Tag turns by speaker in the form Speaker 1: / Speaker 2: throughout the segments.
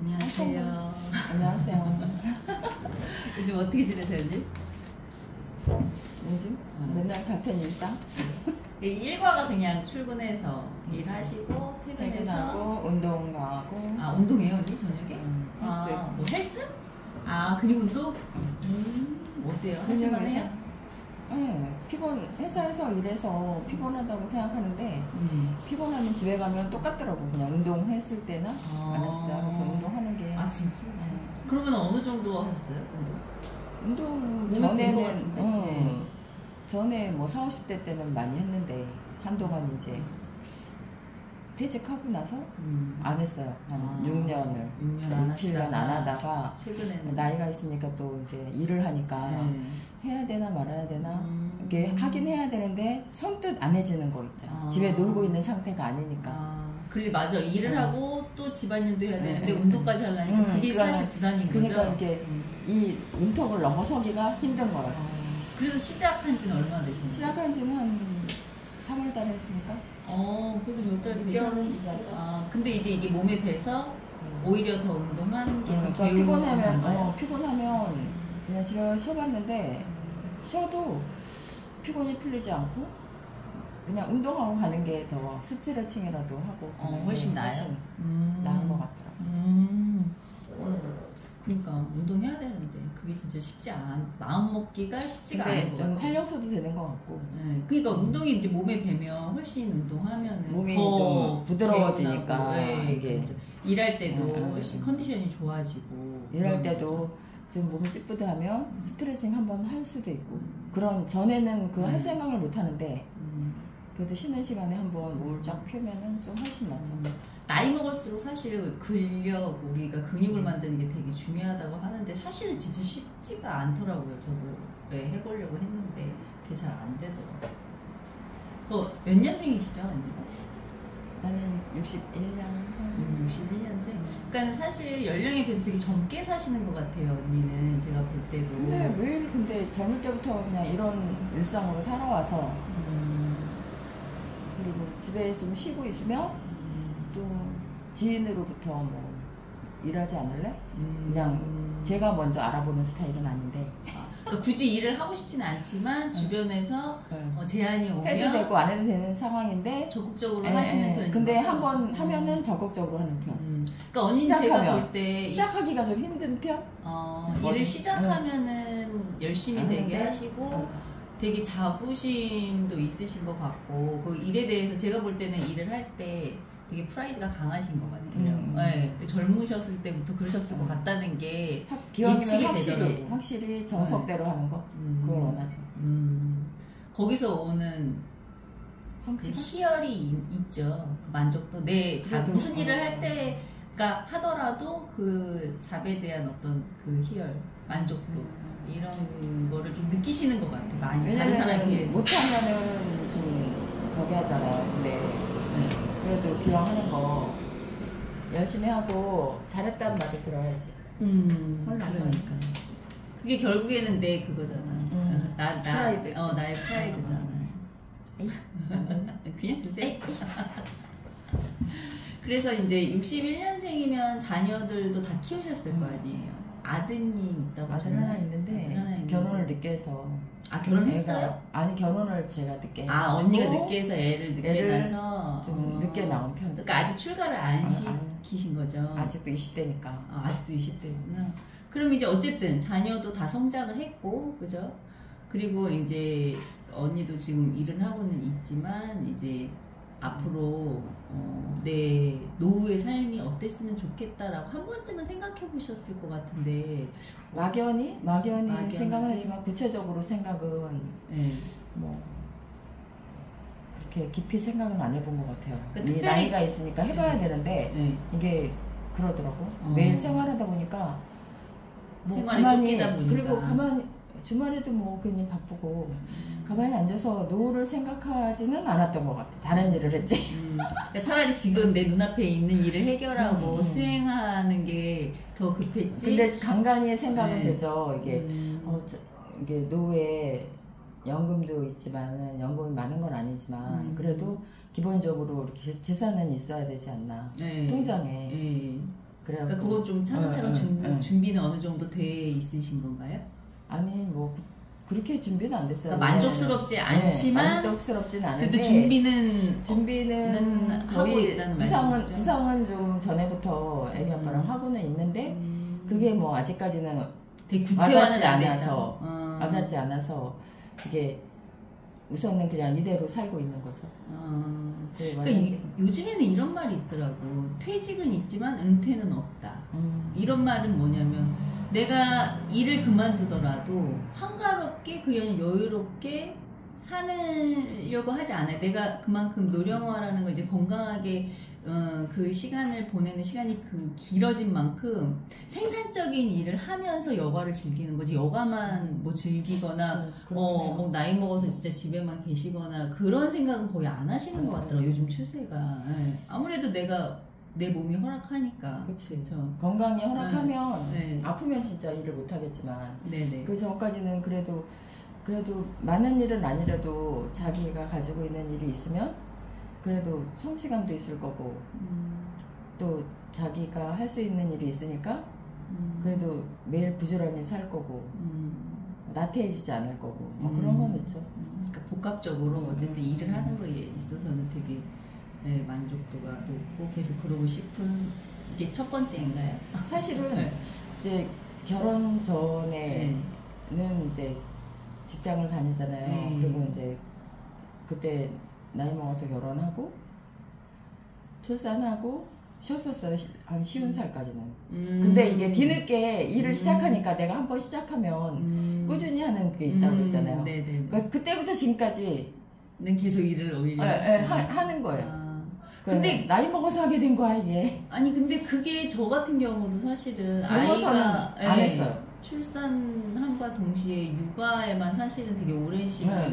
Speaker 1: 안녕하세요.
Speaker 2: 안녕하세요.
Speaker 1: 요즘 어떻게 지내세요, 언니?
Speaker 2: 요즘 맨날 같은 일상?
Speaker 1: 이 일과가 그냥 출근해서 일하시고 퇴근해서
Speaker 2: 퇴근하고 운동 가고.
Speaker 1: 아, 운동해요, 언니 저녁에?
Speaker 2: 헬스.
Speaker 1: 아, 뭐 헬스? 아, 근육 운동? 어때요? 하실만해요?
Speaker 2: 네, 회사에서 일해서 피곤하다고 생각하는데 피곤하면 집에 가면 똑같더라고. 그냥 운동했을 때나 안 했을 때. 그래서 운동하는 게.
Speaker 1: 아, 진짜? 그러면 어느 정도 하셨어요, 운동?
Speaker 2: 전에는 전에 뭐 40, 50대 때는 많이 했는데 한동안 이제 퇴직하고 나서 안 했어요. 한 6년을 6, 7년 안 하다가
Speaker 1: 최근에는
Speaker 2: 나이가 있으니까 또 이제 일을 하니까 해야 되나 말아야 되나 이게 하긴 해야 되는데 선뜻 안 해지는 거 있잖아. 집에 놀고 있는 상태가 아니니까.
Speaker 1: 그래, 맞아. 일을 하고 또 집안일도 해야 되는데 운동까지 하려니까 그게 사실 부담인 거죠.
Speaker 2: 그러니까 이게 이 문턱을 넘어서기가 힘든 거예요.
Speaker 1: 그래서 시작한 지는 얼마나 되신 거예요?
Speaker 2: 시작한 지는 한 3월 달에 했으니까.
Speaker 1: 그래도 몇 달 되셨는지. 근데 이제 이게 몸에 배서 오히려 더 운동하는 게 더
Speaker 2: 피곤하면 그냥 집에 가서 쉬어봤는데 쉬어도 피곤이 풀리지 않고 그냥 운동하고 가는 게 더 스트레칭이라도 하고
Speaker 1: 훨씬 나아요?
Speaker 2: 나은 것 같더라고요.
Speaker 1: 그러니까 운동해야 되는데 그게 진짜 마음 먹기가 쉽지가 않은 것 같아요.
Speaker 2: 탄력소도 되는 것 같고.
Speaker 1: 그러니까 운동이 이제 몸에 배면 훨씬 운동하면은
Speaker 2: 몸이
Speaker 1: 더
Speaker 2: 좀 부드러워지니까
Speaker 1: 이게 일할 때도 훨씬 컨디션이 좋아지고
Speaker 2: 일할 때도 좀 몸이 찌뿌드하면 스트레칭 한번 할 수도 있고. 그런 전에는 할 생각을 못 하는데 그래도 쉬는 시간에 한번 몸을 쫙 펴면은 좀 훨씬 낫죠.
Speaker 1: 나이 먹을수록 사실 우리가 근육을 만드는 게 되게 중요하다고 하는데 사실은 진짜 쉽지가 않더라고요. 저도 해보려고 했는데 그게 잘 안 되더라고요. 몇 년생이시죠, 언니가?
Speaker 2: 나는 61년생.
Speaker 1: 61년생? 그러니까 사실 연령에 비해서 되게 젊게 사시는 것 같아요, 언니는. 제가 볼 때도.
Speaker 2: 근데 젊을 때부터 그냥 이런 일상으로 살아와서 그리고 집에 좀 쉬고 있으면 또 지인으로부터 뭐 일하지 않을래? 그냥 제가 먼저 알아보는 스타일은 아닌데
Speaker 1: 그러니까 굳이 일을 하고 싶지는 않지만 주변에서 제안이 오면
Speaker 2: 해도 되고 안 해도 되는 상황인데
Speaker 1: 적극적으로 하시는 편인
Speaker 2: 근데
Speaker 1: 거죠?
Speaker 2: 한번 하면은 적극적으로 하는 편.
Speaker 1: 그러니까 언니는 제가 볼 때
Speaker 2: 시작하기가 좀 힘든 편?
Speaker 1: 일을 시작하면은 열심히 되게 하시고 되게 자부심도 있으신 것 같고 그 일에 대해서 제가 볼 때는 일을 할 때 되게 프라이드가 강하신 것 같아요. 젊으셨을 때부터 그러셨을 것 같다는 게 예측이 되더라고요.
Speaker 2: 확실히 정석대로 하는 거 그걸 원하지.
Speaker 1: 거기서 오는
Speaker 2: 성취감?
Speaker 1: 희열이 있죠. 그 만족도. 무슨 일을 할 때가 하더라도 그 잡에 대한 어떤 그 희열, 만족도 이런 거를 좀 느끼시는 것 같아요. 많이 다른 사람에 비해서.
Speaker 2: 못하면은 좀 저기 하잖아요. 근데 그래도 기왕 하는 거 열심히 하고 잘했다는 말을 들어야지.
Speaker 1: 그러니까. 그게 결국에는 내 그거잖아.
Speaker 2: 프라이드.
Speaker 1: 나의 프라이드잖아. 그냥 드세요. 그래서 이제 61년생이면 자녀들도 다 키우셨을 거 아니에요. 아드님 있다고
Speaker 2: 아들 하나 있는데 결혼을 늦게 해서.
Speaker 1: 결혼했어요?
Speaker 2: 아니 결혼을 제가 늦게 해가지고
Speaker 1: 언니가 늦게 해서 애를 늦게 낳아서
Speaker 2: 좀 늦게 낳은 편.
Speaker 1: 그러니까 아직 출가를 안 시키신 거죠?
Speaker 2: 아직도 20대니까.
Speaker 1: 아직도 20대구나. 그럼 이제 어쨌든 자녀도 다 성장을 했고, 그죠? 그리고 이제 언니도 지금 일은 하고는 있지만 이제 앞으로 내 노후의 삶이 어땠으면 좋겠다라고 한 번쯤은 생각해 보셨을 것 같은데
Speaker 2: 막연히 생각은 했지만 구체적으로 생각은 뭐 그렇게 깊이 생각은 안 해본 것 같아요. 그러니까 나이가 있으니까 해봐야 되는데 이게 그러더라고. 매일 생활하다 보니까
Speaker 1: 뭐 가만히
Speaker 2: 그리고 주말에도 뭐 괜히 바쁘고 가만히 앉아서 노후를 생각하지는 않았던 것 같아. 다른 일을 했지.
Speaker 1: 그러니까 차라리 지금 내 눈앞에 있는 일을 해결하고 수행하는 게 더 급했지.
Speaker 2: 근데 간간히 생각은 되죠. 이게 노후에 연금도 있지만은 연금이 많은 건 아니지만 그래도 기본적으로 이렇게 재산은 있어야 되지 않나. 통장에.
Speaker 1: 그러니까 그건 좀 차근차근 준비는 어느 정도 돼 있으신 건가요?
Speaker 2: 아니 뭐 그렇게 준비는 안 됐어요.
Speaker 1: 그러니까 만족스럽지 않지만
Speaker 2: 만족스럽진 않은데
Speaker 1: 그래도 준비는
Speaker 2: 거의 구상은 좀 전에부터 애기 아빠랑 하고는 있는데 그게 뭐 아직까지는
Speaker 1: 되게 구체화는
Speaker 2: 와닿지 않아서 그게 우선은 그냥 이대로 살고 있는 거죠.
Speaker 1: 그러니까 요즘에는 이런 말이 있더라고. 퇴직은 있지만 은퇴는 없다. 이런 말은 뭐냐면 내가 일을 그만두더라도 한가롭게 그냥 여유롭게 사려고 하지 않아요. 내가 그만큼 노령화라는 거 이제 건강하게 그 시간을 보내는 시간이 길어진 만큼 생산적인 일을 하면서 여가를 즐기는 거지. 여가만 뭐 즐기거나 뭐 나이 먹어서 진짜 집에만 계시거나 그런 생각은 거의 안 하시는 것 같더라고요. 요즘 추세가. 네. 아무래도 내 몸이 허락하니까.
Speaker 2: 그치. 건강이 허락하면
Speaker 1: 네.
Speaker 2: 아프면 진짜 일을 못 하겠지만
Speaker 1: 네네.
Speaker 2: 그 전까지는 그래도 많은 일은 아니라도 자기가 가지고 있는 일이 있으면 그래도 성취감도 있을 거고 또 자기가 할 수 있는 일이 있으니까 그래도 매일 부지런히 살 거고 나태해지지 않을 거고 뭐 그런 건 있죠.
Speaker 1: 그러니까 복합적으로 어쨌든 일을 하는 거에 있어서는 되게 네, 만족도가 높고 계속 그러고 싶은 게 첫 번째인가요?
Speaker 2: 사실은 이제 결혼 전에는 이제 직장을 다니잖아요. 그리고 이제 그때 나이 먹어서 결혼하고 출산하고 쉬었었어요. 한 50살까지는. 근데 이게 뒤늦게 일을 시작하니까 내가 한번 시작하면 꾸준히 하는 게 있다고 했잖아요. 그러니까 그때부터 지금까지는
Speaker 1: 계속 일을 오히려
Speaker 2: 하는 거예요. 근데 나이 먹어서 하게 된 거야 이게.
Speaker 1: 아니 근데 그게 저 같은 경우도 사실은
Speaker 2: 젊어서는 안 했어요.
Speaker 1: 출산함과 동시에 육아에만 사실은 되게 오랜 시간을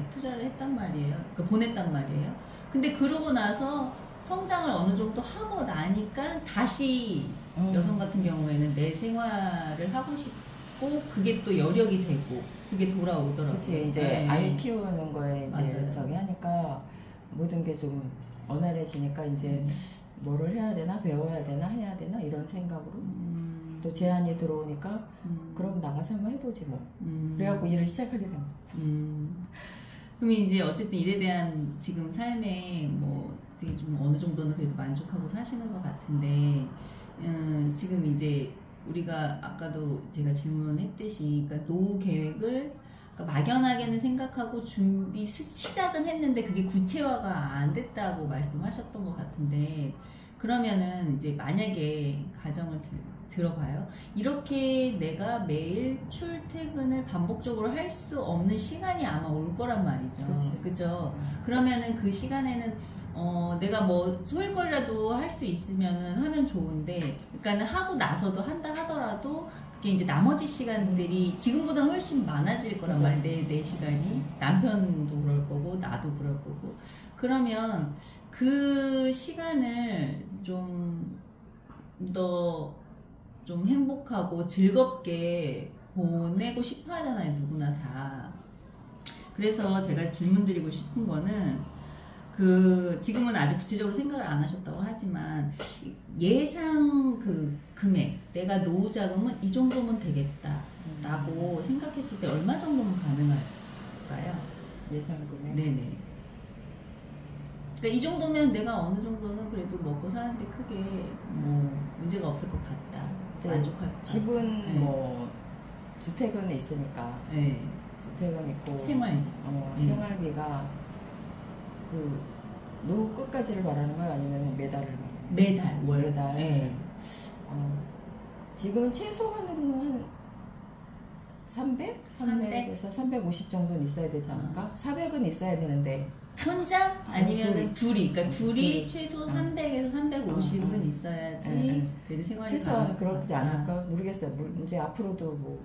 Speaker 1: 투자를 했단 말이에요. 그러니까 보냈단 말이에요. 근데 그러고 나서 성장을 어느 정도 하고 나니까 다시 여성 같은 경우에는 내 생활을 하고 싶고 그게 또 여력이 되고 그게 돌아오더라고요.
Speaker 2: 그렇지. 이제 아이 키우는 거에 이제
Speaker 1: 맞아요.
Speaker 2: 저기 하니까 모든 게 좀 원활해지니까 이제 뭐를 해야 되나 배워야 되나 해야 되나 이런 생각으로 또 제안이 들어오니까 그럼 나가서 한번 해보지 뭐. 그래갖고 일을 시작하게 된 거예요.
Speaker 1: 그럼 이제 어쨌든 일에 대한 지금 삶에 뭐 되게 좀 어느 정도는 그래도 만족하고 사시는 것 같은데 지금 이제 우리가 아까도 제가 질문했듯이 그러니까 노후 계획을 그러니까 막연하게는 생각하고 시작은 했는데 그게 구체화가 안 됐다고 말씀하셨던 것 같은데 그러면은 이제 만약에 가정을 들어봐요. 이렇게 내가 매일 출퇴근을 반복적으로 할 수 없는 시간이 아마 올 거란 말이죠. 그죠? 그러면은 그 시간에는 내가 뭐 소일거리라도 할 수 있으면 하면 좋은데, 그러니까는 하고 나서도 한다 하더라도 그게 이제 나머지 시간들이 지금보다는 훨씬 많아질 거란 말이에요. 내 시간이. 남편도 그럴 거고, 나도 그럴 거고. 그러면 그 시간을 좀 행복하고 즐겁게 보내고 싶어 하잖아요. 누구나 다. 그래서 제가 질문 드리고 싶은 거는 지금은 아주 구체적으로 생각을 안 하셨다고 하지만 예상 금액, 내가 노후 자금은 이 정도면 되겠다라고 생각했을 때 얼마 정도면 가능할까요?
Speaker 2: 예상 금액?
Speaker 1: 네네. 그러니까 이 정도면 내가 어느 정도는 그래도 먹고 사는데 크게 뭐 문제가 없을 것 같다. 만족할 것 같다.
Speaker 2: 집은 뭐 주택은 있으니까. 주택은 있고 생활비가 노후 끝까지를 말하는 거예요? 아니면 매달을 말하는 거예요? 매달. 지금은 최소한으로는 한 300에서 350 정도는 있어야 되지 않을까? 400은 있어야 되는데
Speaker 1: 혼자? 아니면 둘이? 그러니까 둘이 최소 300에서 350은 있어야지 그래도 생활이
Speaker 2: 최소한 그렇지 않을까? 모르겠어요. 이제 앞으로도 뭐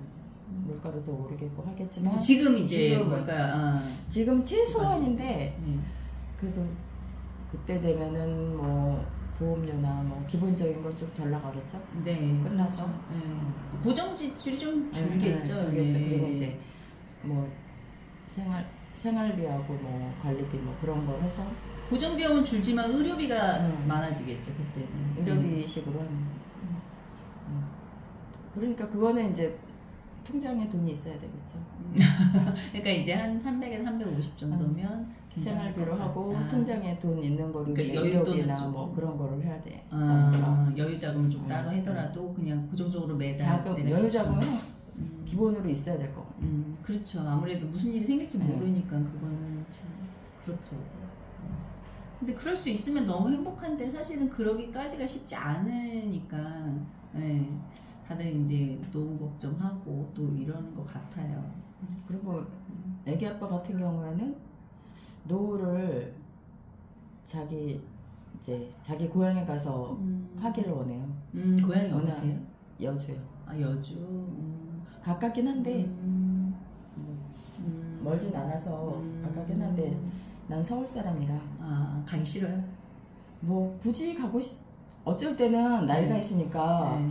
Speaker 2: 물가로도 오르겠고 하겠지만
Speaker 1: 지금 이제
Speaker 2: 지금 최소한인데 그래도 그때 되면은 뭐 보험료나 뭐 기본적인 것 좀 덜 나가겠죠?
Speaker 1: 네,
Speaker 2: 끝나서
Speaker 1: 고정 지출이 좀 줄겠죠.
Speaker 2: 그리고 이제 뭐 생활비하고 뭐 관리비 뭐 그런 거 해서
Speaker 1: 고정 비용은 줄지만 의료비가 많아지겠죠 그때는.
Speaker 2: 의료비식으로 하는. 그러니까 그거는 이제 통장에 돈이 있어야 되겠죠.
Speaker 1: 그러니까 이제 한 300에서 350 정도면
Speaker 2: 생활비로 하고 통장에 돈 있는 거를
Speaker 1: 그러니까
Speaker 2: 의료비나 뭐 그런 거를 해야 돼.
Speaker 1: 여유 자금을 좀 따로 하더라도 그냥 고정적으로 매달
Speaker 2: 여유 자금은 기본으로 있어야 될 거.
Speaker 1: 그렇죠. 아무래도 무슨 일이 생길지 모르니까 그거는 참 그렇더라고요. 근데 그럴 수 있으면 너무 행복한데 사실은 그러기까지가 쉽지 않으니까 네. 다들 이제 노후 걱정하고 또 이러는 것 같아요.
Speaker 2: 그리고 애기 아빠 같은 경우에는 노후를 자기 고향에 가서 하기를 원해요.
Speaker 1: 고향이 어디세요?
Speaker 2: 여주요.
Speaker 1: 아 여주.
Speaker 2: 가깝긴 한데 멀진 않아서 가깝긴 한데 난 서울 사람이라.
Speaker 1: 가기 싫어요?
Speaker 2: 뭐 굳이 가고 어쩔 때는 나이가 있으니까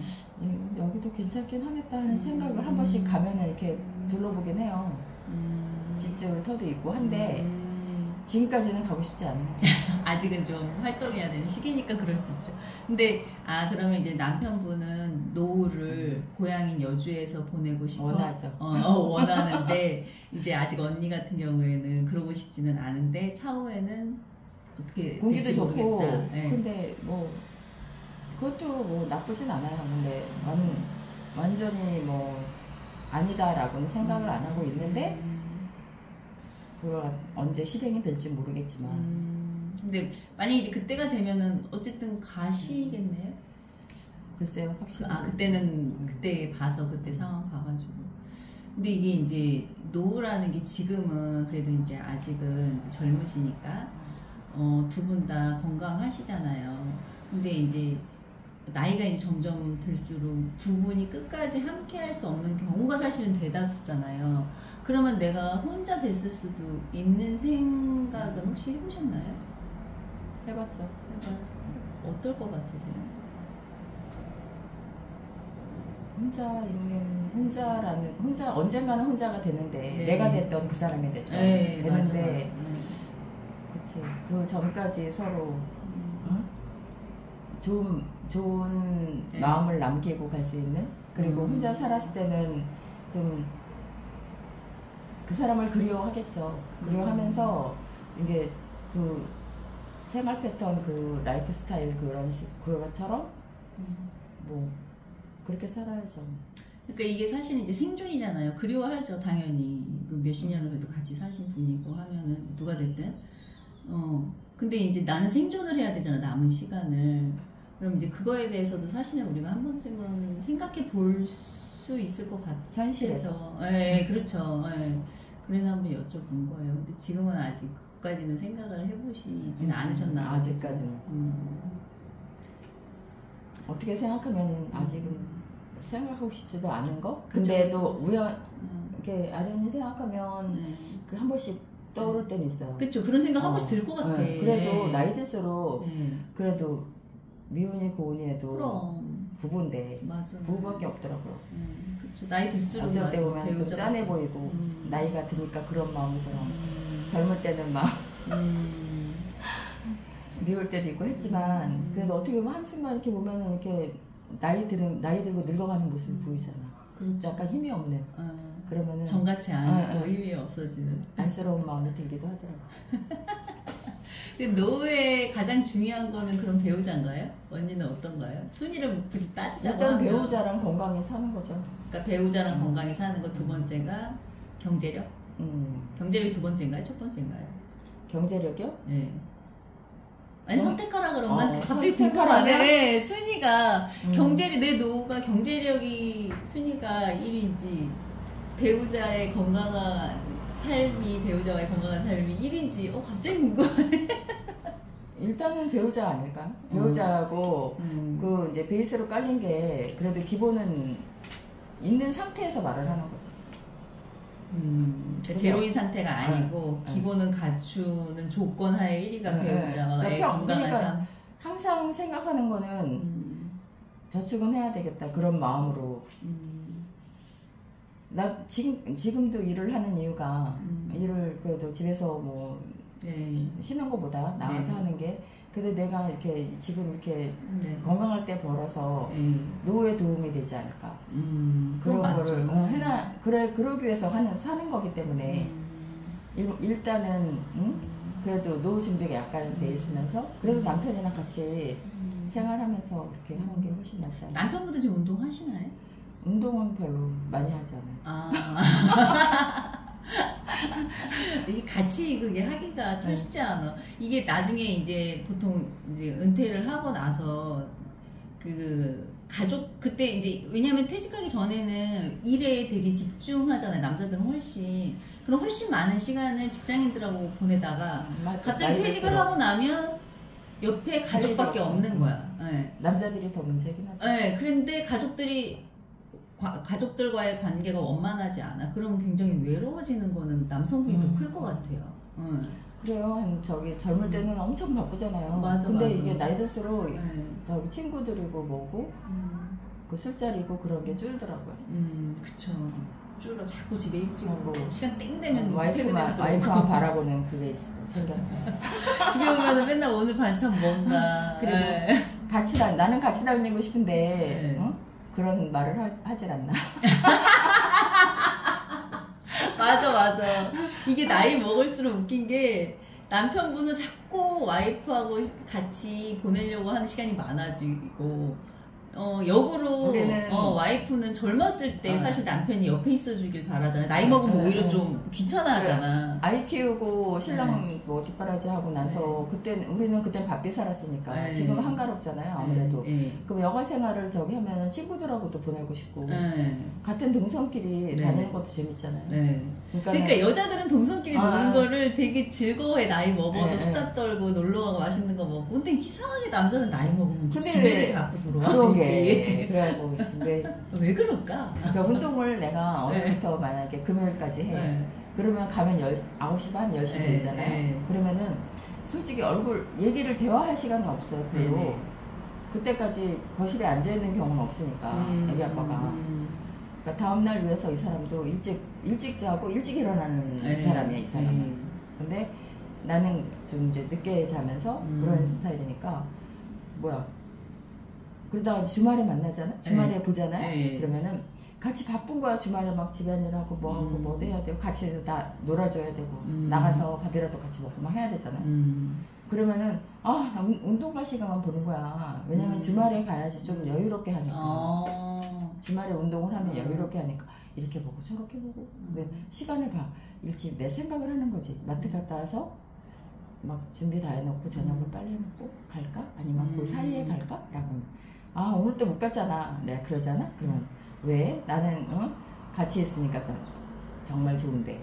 Speaker 2: 여기도 괜찮긴 하겠다 하는 생각을 한 번씩 가면은 이렇게 둘러보긴 해요. 집줄 터도 있고 한데 지금까지는 가고 싶지 않은 거예요.
Speaker 1: 아직은 좀 활동해야 되는 시기니까 그럴 수 있죠. 근데 그러면 이제 남편분은 노후를 고향인 여주에서 보내고 싶어
Speaker 2: 원하죠.
Speaker 1: 원하는데 이제 아직 언니 같은 경우에는 그러고 싶지는 않은데 차후에는 어떻게
Speaker 2: 공기도 좋고
Speaker 1: 모르겠다. 네.
Speaker 2: 근데 뭐 그것도 뭐 나쁘진 않아요. 근데 완전히 뭐 아니다라고는 생각을 안 하고 있는데 그걸 언제 실행이 될지 모르겠지만
Speaker 1: 근데 만약에 이제 그때가 되면은 어쨌든 가시겠네요?
Speaker 2: 글쎄요 확실히
Speaker 1: 그때는 그때 봐서 그때 상황 봐가지고 근데 이게 이제 노후라는 게 지금은 그래도 이제 아직은 이제 젊으시니까 두 분 다 건강하시잖아요. 근데 이제 나이가 이제 점점 들수록 두 분이 끝까지 함께 할 수 없는 경우가 사실은 대다수잖아요. 그러면 내가 혼자 됐을 수도 있는 생각은 혹시 해보셨나요?
Speaker 2: 해봤죠.
Speaker 1: 어떨 것 같으세요?
Speaker 2: 혼자 언젠가는 혼자가 되는데
Speaker 1: 네.
Speaker 2: 내가 됐던 그 사람이 됐던
Speaker 1: 네,
Speaker 2: 되는데
Speaker 1: 맞아.
Speaker 2: 그치 그 전까지 서로 좋은
Speaker 1: 네.
Speaker 2: 마음을 남기고 갈 수 있는 그리고 혼자 살았을 때는 좀 그 사람을 그리워하겠죠. 그리워하면서 이제 그 생활 패턴 그 라이프 스타일 그것처럼 뭐 그렇게 살아야죠.
Speaker 1: 그러니까 이게 사실은 이제 생존이잖아요. 그리워하죠, 당연히. 몇십 년을 그래도 같이 사신 분이고 하면은 누가 됐든. 근데 이제 나는 생존을 해야 되잖아, 남은 시간을. 그럼 이제 그거에 대해서도 사실은 우리가 한 번쯤은 생각해 볼 수 있을 것 같아서.
Speaker 2: 현실에서.
Speaker 1: 네, 그렇죠. 네. 그래서 한번 여쭤본 거예요. 근데 지금은 아직 그까지는 생각을 해보시진 않으셨나 봐요.
Speaker 2: 아직까지는. 어떻게 생각하면 아직은 생각하고 싶지도 않은 거? 근데도 이렇게 아련히 생각하면 그 한 번씩 떠오를 때는 있어요.
Speaker 1: 그렇죠. 그런 생각 한 번씩 들 것 같아.
Speaker 2: 그래도 나이 들수록 그래도 미운이 고운이 해도
Speaker 1: 그럼.
Speaker 2: 부부인데
Speaker 1: 맞아.
Speaker 2: 부부밖에 없더라고요.
Speaker 1: 그렇죠. 나이 들수록
Speaker 2: 어쩔 때 보면 좀 짠해 보이고 나이가 드니까 그런 마음이 들어. 젊을 때는 막 미울 때도 있고 했지만 그래도 어떻게 보면 한순간 이렇게 보면은 이렇게 나이 들고 늙어가는 모습이 보이잖아.
Speaker 1: 그렇죠.
Speaker 2: 약간 힘이 없는. 그러면은
Speaker 1: 정같이 않고 힘이 없어지는
Speaker 2: 안쓰러운 마음이 들기도 하더라고.
Speaker 1: 노후에 가장 중요한 거는 그럼 배우자인가요? 언니는 어떤가요? 순위를 굳이 따지자고
Speaker 2: 일단
Speaker 1: 하면
Speaker 2: 배우자랑 건강히 사는 거죠.
Speaker 1: 그러니까 배우자랑 건강히 사는 거 두 번째가 경제력? 경제력이 두 번째인가요? 첫 번째인가요?
Speaker 2: 경제력이요?
Speaker 1: 네. 아니 선택하라 그러면 갑자기
Speaker 2: 선택하라면?
Speaker 1: 궁금하네. 순위가 경제력 내 노후가 경제력이 순위가 1인지 배우자의 건강한 삶이 배우자와의 건강한 삶이 1인지 갑자기 궁금하네.
Speaker 2: 일단은 배우자 아닐까? 배우자하고 그 이제 베이스로 깔린 게 그래도 기본은 있는 상태에서 말을 하는 거지.
Speaker 1: 그러니까 제로인 상태가 아니고 기본은 갖추는 조건 하에 1위가 배우자와의 건강한
Speaker 2: 그러니까
Speaker 1: 삶.
Speaker 2: 항상 생각하는 거는 저축은 해야 되겠다 그런 마음으로. 나 지금도 일을 하는 이유가 일을 그래도 집에서 뭐 쉬는 것보다 나가서 하는 게 그래도 내가 이렇게 지금 이렇게 건강할 때 벌어서 노후에 도움이 되지 않을까. 그런 거를 그러기 위해서 사는 거기 때문에 일단은 그래도 노후 준비가 약간 돼 있으면서 그래도 남편이랑 같이 생활하면서 그렇게 하는 게 훨씬 낫잖아요.
Speaker 1: 남편분도 지금 운동하시나요?
Speaker 2: 운동은 별로 많이 하잖아요.
Speaker 1: 이게 같이 그게 하기가 참 쉽지 않아. 이게 나중에 이제 보통 이제 은퇴를 하고 나서 그 가족 그때 이제 왜냐면 퇴직하기 전에는 일에 되게 집중하잖아요. 남자들은 훨씬 그럼 훨씬 많은 시간을 직장인들하고 보내다가 갑자기 퇴직을 하고 나면 옆에 가족밖에 없는 거야.
Speaker 2: 남자들이 더 문제긴 하죠.
Speaker 1: 그런데 가족들과의 관계가 원만하지 않아. 그러면 굉장히 외로워지는 거는 남성분이 더 클 것 같아요.
Speaker 2: 그래요. 젊을 때는 엄청 바쁘잖아요. 근데 이게 나이 들수록 저기 친구들이고 뭐고 그 술자리고 그런 게 줄더라고요.
Speaker 1: 그쵸. 줄어. 자꾸 집에 일찍 오고 시간 땡 되면
Speaker 2: 와이프만 바라보는 그게 생겼어요.
Speaker 1: 집에 오면은 맨날 오늘 반찬 뭔가.
Speaker 2: 그리고 나는 같이 다니고 싶은데 그런 말을 하질 않나.
Speaker 1: 맞아. 이게 나이 먹을수록 웃긴 게 남편분은 자꾸 와이프하고 같이 보내려고 하는 시간이 많아지고 역으로 와이프는 젊었을 때 사실 남편이 옆에 있어주길 바라잖아요. 나이 먹으면 오히려 좀 귀찮아하잖아.
Speaker 2: 아이 키우고 신랑 뭐 뒷바라지 하고 나서 우리는 그땐 바삐 살았으니까 지금 한가롭잖아요. 아무래도 그럼 여가 생활을 하면은 친구들하고도 보내고 싶고 같은 동성끼리 다니는 것도 재밌잖아요. 그러니까 여자들은 동성끼리 노는 거를 되게 즐거워해. 나이 먹어도 수다 떨고 놀러가고 맛있는 거 먹고. 근데 이상하게 남자는 나이 먹으면 집에를 자꾸 들어와. 그래갖고
Speaker 1: 왜 그럴까?
Speaker 2: 그러니까 운동을 내가 오늘부터 만약에 금요일까지 해. 그러면 가면 9시 반, 10시 되잖아요. 그러면은 솔직히 얘기를 대화할 시간이 없어요. 별로. 그때까지 거실에 앉아있는 경우는 없으니까 애기 아빠가. 그러니까 다음날 위해서 이 사람도 일찍 자고 일찍 일어나는 사람이야, 이 사람은. 근데 나는 좀 이제 늦게 자면서 그런 스타일이니까 그러다가 주말에 만나잖아? 주말에 보잖아요? 그러면은 같이 바쁜 거야. 주말에 막 집안일하고 뭐하고 뭐도 해야 되고 같이 놀아줘야 되고 나가서 밥이라도 같이 먹고 막 해야 되잖아. 그러면은 나 운동 갈 시간만 보는 거야. 왜냐면 주말에 가야지 좀 여유롭게 하니까. 주말에 운동을 하면 여유롭게 하니까 이렇게 보고 저렇게 보고 왜 시간을 일찍 내 생각을 하는 거지. 마트 갔다 와서 막 준비 다 해놓고 저녁을 빨리 해먹고 갈까? 아니면 그 사이에 갈까? 라고 오늘 또 못 갔잖아. 내가 그러잖아? 그러면 왜? 나는 같이 있으니까 정말 좋은데.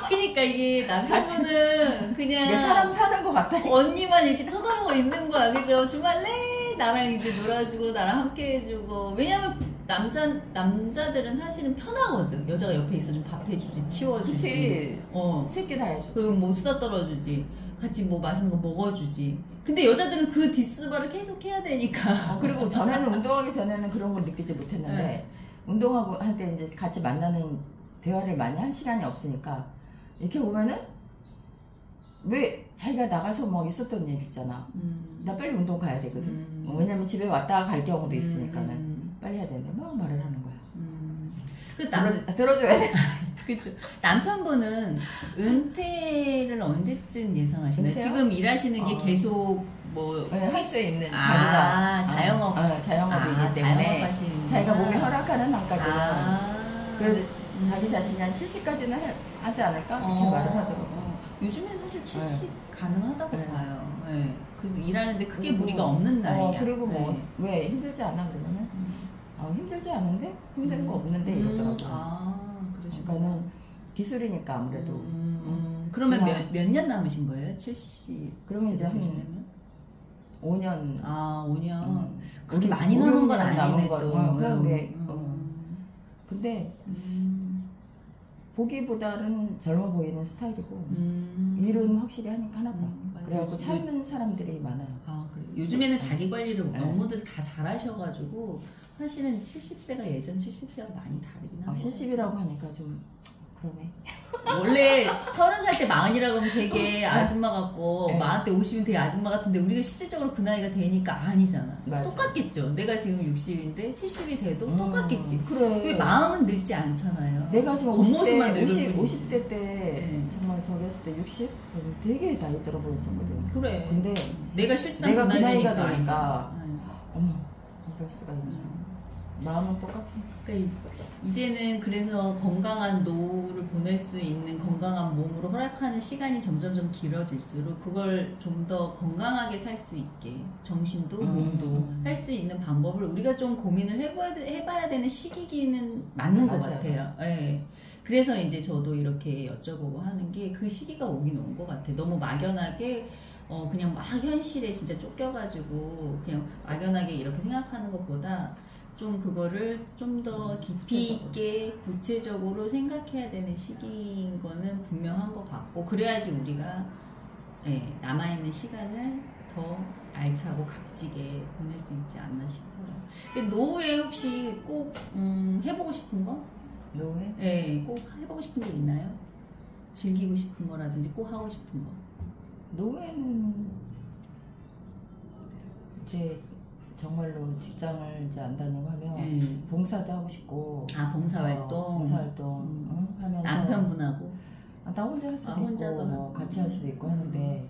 Speaker 1: 그러니까 이게 남편분은 그냥
Speaker 2: 사람 사는 것 같아.
Speaker 1: 언니만 이렇게 쳐다보고 있는 거야. 그죠? 주말 내 나랑 이제 놀아주고 나랑 함께 해주고. 왜냐면 남자들은 사실은 편하거든. 여자가 옆에 있어주면 밥 해주지, 치워주지.
Speaker 2: 새끼 다 해줘.
Speaker 1: 그리고 뭐 수다 떨어주지. 같이 뭐 맛있는 거 먹어주지. 근데 여자들은 그 뒷수발을 계속 해야 되니까.
Speaker 2: 그리고 운동하기 전에는 그런 걸 느끼지 못했는데 운동하고 할 때 이제 같이 만나는 대화를 많이 할 시간이 없으니까 이렇게 보면은 왜 자기가 나가서 막 있었던 얘기 있잖아. 나 빨리 운동 가야 되거든. 왜냐면 집에 왔다가 갈 경우도 있으니까는 빨리 해야 되는데 막 말을 하는 거야. 들어줘야 돼.
Speaker 1: 그쵸. 남편분은 은퇴를 언제쯤 예상하시나요? 지금 일하시는 게 계속
Speaker 2: 할 수 있는
Speaker 1: 자영업이기 때문에
Speaker 2: 자기가 몸이 허락하는 한까지는 그래도 자기 자신이 한 70까지는 하지 않을까? 이렇게 말을 하더라고요.
Speaker 1: 요즘에 사실 70 가능하다고 봐요. 그리고 일하는데 크게 무리가 없는 나이야.
Speaker 2: 그리고 왜 힘들지 않아? 그러면은 힘들지 않은데? 힘든 거 없는데 이러더라고요. 그러니까는 기술이니까 아무래도.
Speaker 1: 그러면 몇 년 남으신 거예요? 70.
Speaker 2: 그러면 이제 한 5년.
Speaker 1: 5년. 그렇게 많이 남은 건 아니네 또.
Speaker 2: 근데 보기보다는 젊어 보이는 스타일이고 일은 확실히 하니까 하나 봐. 그래갖고 찾는 사람들이 많아요.
Speaker 1: 그래요. 요즘에는 자기 관리를 너무들 다 잘하셔가지고 사실은 70세가 예전 70세가 많이 다르긴 하고
Speaker 2: 70이라고 하니까 좀 그러네.
Speaker 1: 원래 30살 때 40이라고 하면 되게 아줌마 같고
Speaker 2: 네.
Speaker 1: 40대 50이면 되게 아줌마 같은데 우리가 실질적으로 그 나이가 되니까 아니잖아.
Speaker 2: 맞아.
Speaker 1: 똑같겠죠. 내가 지금 60인데 70이 돼도 똑같겠지.
Speaker 2: 그래.
Speaker 1: 왜 마음은 늙지 않잖아요.
Speaker 2: 내가 지금
Speaker 1: 겉모습만
Speaker 2: 50대 때
Speaker 1: 네.
Speaker 2: 정말 저기 했을 때 60? 되게 나이 들어 보였었거든.
Speaker 1: 그래.
Speaker 2: 근데
Speaker 1: 내가 실상
Speaker 2: 내가 그 나이가
Speaker 1: 되니까
Speaker 2: 되니까
Speaker 1: 네.
Speaker 2: 어머 이럴 수가 있네. 마음은 똑같아.
Speaker 1: 그러니까 이제는 그래서 건강한 노후를 보낼 수 있는 건강한 몸으로 허락하는 시간이 점점점 길어질수록 그걸 좀 더 건강하게 살 수 있게 정신도 몸도 할 수 있는 방법을 우리가 좀 고민을 해봐야 되는 시기기는 맞는 것 같아요. 네. 그래서 이제 저도 이렇게 여쭤보고 하는 게 그 시기가 오긴 온 것 같아요. 너무 막연하게 그냥 막 현실에 진짜 쫓겨가지고 그냥 막연하게 이렇게 생각하는 것보다 좀 그거를 좀 더 깊이 있게 구체적으로 생각해야 되는 시기인 거는 분명한 것 같고 그래야지 우리가 남아있는 시간을 더 알차고 값지게 보낼 수 있지 않나 싶어요. 노후에 혹시 꼭 해보고 싶은 거?
Speaker 2: 노후에?
Speaker 1: 네, 꼭 해보고 싶은 게 있나요? 즐기고 싶은 거라든지 꼭 하고 싶은 거.
Speaker 2: 노후에는 이제 정말로 직장을 이제 안 다니고 하면 봉사도 하고 싶고
Speaker 1: 봉사활동
Speaker 2: 봉사활동 하면서
Speaker 1: 남편분하고
Speaker 2: 나 혼자 할 수도 있고 뭐 같이 할 수도 있고 하는데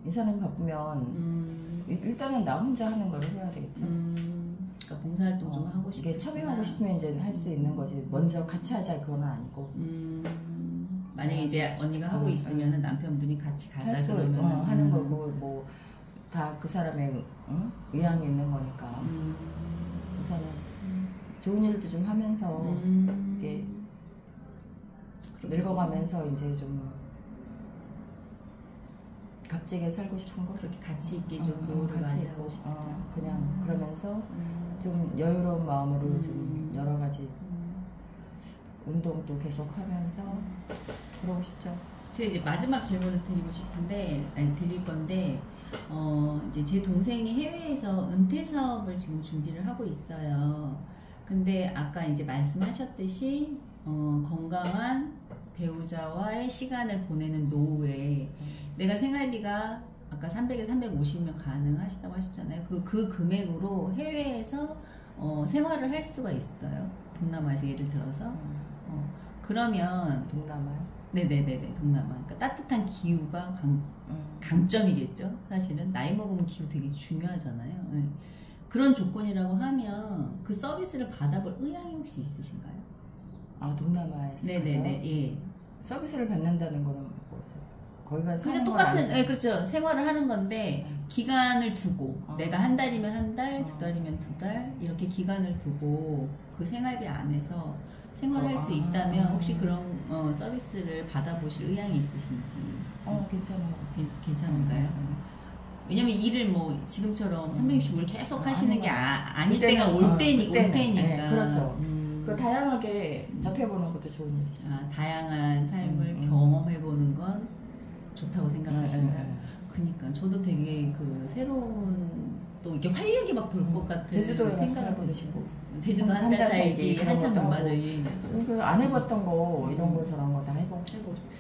Speaker 2: 이 사람이 바쁘면 일단은 나 혼자 하는 걸 해야 되겠죠.
Speaker 1: 그러니까 봉사활동 좀 하고 싶고
Speaker 2: 이게 참여하고 싶으면 이제 할 수 있는 거지 먼저 같이 하자 그건 아니고
Speaker 1: 만약에 이제 언니가 하고 있으면 남편분이 같이 가자 그러면
Speaker 2: 하는 거고 뭐 다 그 사람의 의향이 있는 거니까 우선은 좋은 일도 좀 하면서 이게 늙어가면서 이제 좀 값지게 살고 싶은 거
Speaker 1: 그렇게 가치 있게 좀 노후를 맞이하고 싶다.
Speaker 2: 그냥 그러면서 좀 여유로운 마음으로 좀 여러 가지 운동도 계속 하면서 그러고 싶죠.
Speaker 1: 제가 이제 마지막 질문을 드릴 건데 이제 제 동생이 해외에서 은퇴 사업을 지금 준비를 하고 있어요. 근데 아까 이제 말씀하셨듯이 건강한 배우자와의 시간을 보내는 노후에 내가 생활비가 아까 300에서 350명 가능하시다고 하셨잖아요. 그 금액으로 해외에서 생활을 할 수가 있어요. 동남아에서 예를 들어서. 그러면
Speaker 2: 동남아요?
Speaker 1: 네네네네 동남아. 그러니까 따뜻한 기후가 강점이겠죠. 사실은 나이 먹으면 기후 되게 중요하잖아요. 네. 그런 조건이라고 하면 그 서비스를 받아볼 의향이 혹시 있으신가요?
Speaker 2: 동남아에서?
Speaker 1: 네네네. 예.
Speaker 2: 서비스를 받는다는 거는 뭐죠? 거기 가서
Speaker 1: 그냥 똑같은, 그렇죠. 생활을 하는 건데 기간을 두고 내가 한 달이면 한 달, 두 달이면 두 달 이렇게 기간을 두고 그 생활비 안에서 생활할 수 있다면 혹시 그런 서비스를 받아보실 의향이 있으신지? 괜찮은가요? 왜냐면 일을 뭐 지금처럼 365일 계속 하시는 게 아닐 때가 올 때니까.
Speaker 2: 네, 그렇죠. 그 다양하게 접해보는 것도 좋은 일이죠.
Speaker 1: 다양한 삶을 경험해보는 건 좋다고 생각하시나요? 그러니까 저도 되게 그 새로운 또 이렇게 활력이 막 돌 것 같은
Speaker 2: 제주도에 생각을 싶고
Speaker 1: 제주도 한 달 살기 한참 맞아
Speaker 2: 유행이었어. 안 해봤던 거 이런 거 저런 거 다 해보고.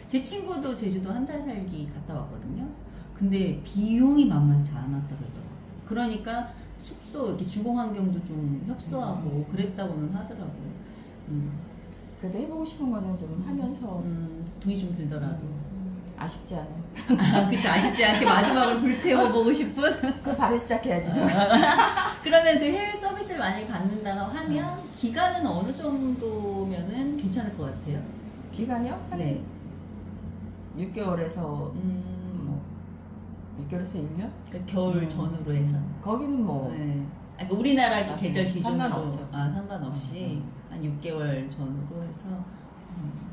Speaker 1: 제 친구도 제주도 한 달 살기 갔다 왔거든요. 근데 비용이 만만치 않았다 그러더라고요. 그러니까 숙소 이렇게 주거 환경도 좀 협소하고 그랬다고는 하더라고요.
Speaker 2: 그래도 해보고 싶은 거는 좀 하면서
Speaker 1: 돈이 좀 들더라도
Speaker 2: 아쉽지 않은.
Speaker 1: 그쵸, 아쉽지 않게 마지막을 불태워보고 싶은.
Speaker 2: 그거 바로 시작해야지.
Speaker 1: 그러면 그 해외 서비스를 만약에 받는다고 하면 기간은 어느 정도면은 괜찮을 것 같아요?
Speaker 2: 기간이요?
Speaker 1: 네.
Speaker 2: 6개월에서 뭐 6개월에서 1년?
Speaker 1: 그러니까 겨울 전후로 해서.
Speaker 2: 거기는 뭐.
Speaker 1: 네. 그러니까 우리나라 계절 기준으로
Speaker 2: 상관없죠.
Speaker 1: 상관없이 한 6개월 전후로 해서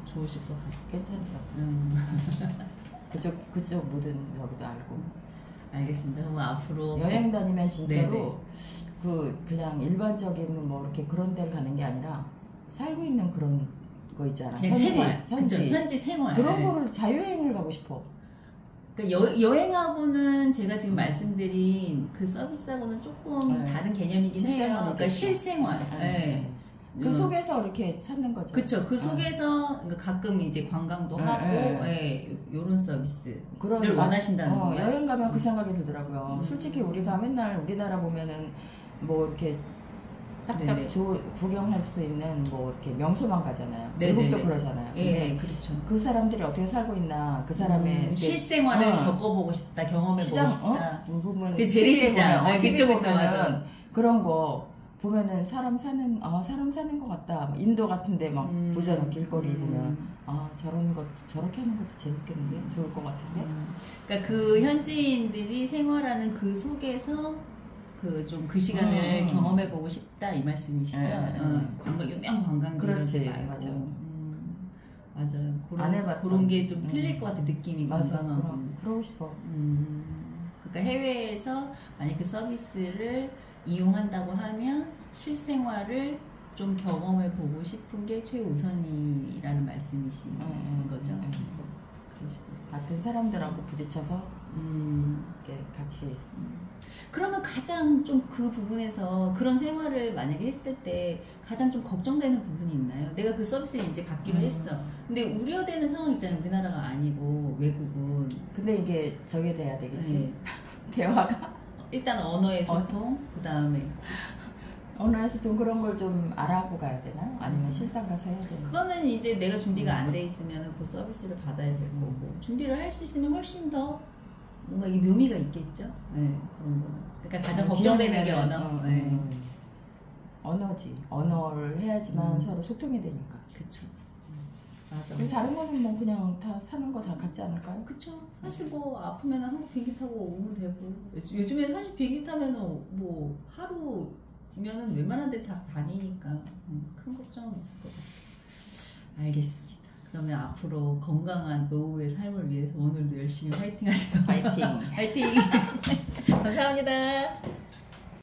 Speaker 1: 좋으실 것 같아요.
Speaker 2: 괜찮죠. 그쪽 모든 저기도 알고.
Speaker 1: 알겠습니다. 그럼 앞으로
Speaker 2: 여행 다니면 진짜로 그냥 일반적인 뭐 이렇게 그런 데를 가는 게 아니라 살고 있는 그런 거 있잖아.
Speaker 1: 현지 생활.
Speaker 2: 그런 거를 자유여행을 가고 싶어.
Speaker 1: 그러니까 여행하고는 제가 지금 말씀드린 그 서비스하고는 조금 다른 개념이긴 해요. 그러니까 실생활.
Speaker 2: 그 속에서 이렇게 찾는 거죠.
Speaker 1: 그쵸. 그 속에서 그러니까 가끔 이제 관광도 하고 요런 서비스를 원하신다는 거예요.
Speaker 2: 여행 가면 그 생각이 들더라고요. 솔직히 우리가 맨날 우리나라 보면은 뭐 이렇게 딱딱 구경할 수 있는 뭐 이렇게 명소만 가잖아요. 외국도 그러잖아요.
Speaker 1: 예, 그렇죠.
Speaker 2: 그 사람들이 어떻게 살고 있나, 그 사람의
Speaker 1: 실생활을 겪어보고 싶다, 경험해보고 싶다.
Speaker 2: 그 부분,
Speaker 1: 그 재래시장,
Speaker 2: 그쵸, 보면은 그런 거 보면은 사람 사는 것 같다. 인도 같은데 막 보잖아, 길거리 보면 저런 것 저렇게 하는 것도 재밌겠는데, 좋을 것 같은데.
Speaker 1: 그러니까 그 현지인들이 생활하는 그 속에서 그 시간을 경험해보고 싶다 이 말씀이시죠? 유명 관광지를
Speaker 2: 그렇지,
Speaker 1: 말고.
Speaker 2: 맞아요.
Speaker 1: 맞아요. 그런 게 좀 틀릴 것 같아, 느낌이.
Speaker 2: 맞아, 그러고 싶어.
Speaker 1: 그러니까 해외에서 만약 그 서비스를 이용한다고 하면 실생활을 좀 경험해보고 싶은 게 최우선이라는 말씀이신 거죠.
Speaker 2: 같은 사람들하고 부딪혀서 이렇게 같이.
Speaker 1: 그러면 가장 좀 그 부분에서 그런 생활을 만약에 했을 때 가장 좀 걱정되는 부분이 있나요? 내가 그 서비스를 이제 받기로 했어. 근데 우려되는 상황 있잖아요. 우리나라가 아니고 외국은.
Speaker 2: 근데 이게 저게 돼야 되겠지. 대화가.
Speaker 1: 일단 언어의 소통, 그 다음에
Speaker 2: 언어의 소통 그런 걸 좀 알아보고 가야 되나요? 아니면 실상 가서 해야 되나요?
Speaker 1: 그거는 이제 내가 준비가 안 돼 있으면 그 서비스를 받아야 될 거고 준비를 할 수 있으면 훨씬 더 뭔가 이 묘미가 있겠죠. 그런 거. 그러니까 가장 걱정되는 게 언어.
Speaker 2: 언어지. 언어를 해야지만 서로 소통이 되니까.
Speaker 1: 그렇죠. 맞아.
Speaker 2: 다른 거는 뭐 그냥 다 사는 거 다 같지 않을까요?
Speaker 1: 그쵸. 사실 뭐 아프면 한국 비행기 타고 오면 되고 요즘에 사실 비행기 타면은 뭐 하루면은 웬만한 데 다 다니니까 큰 걱정은 없을 것 같아요. 알겠습니다. 그러면 앞으로 건강한 노후의 삶을 위해서 오늘도 열심히 화이팅 하세요.
Speaker 2: 화이팅.
Speaker 1: 화이팅. 감사합니다.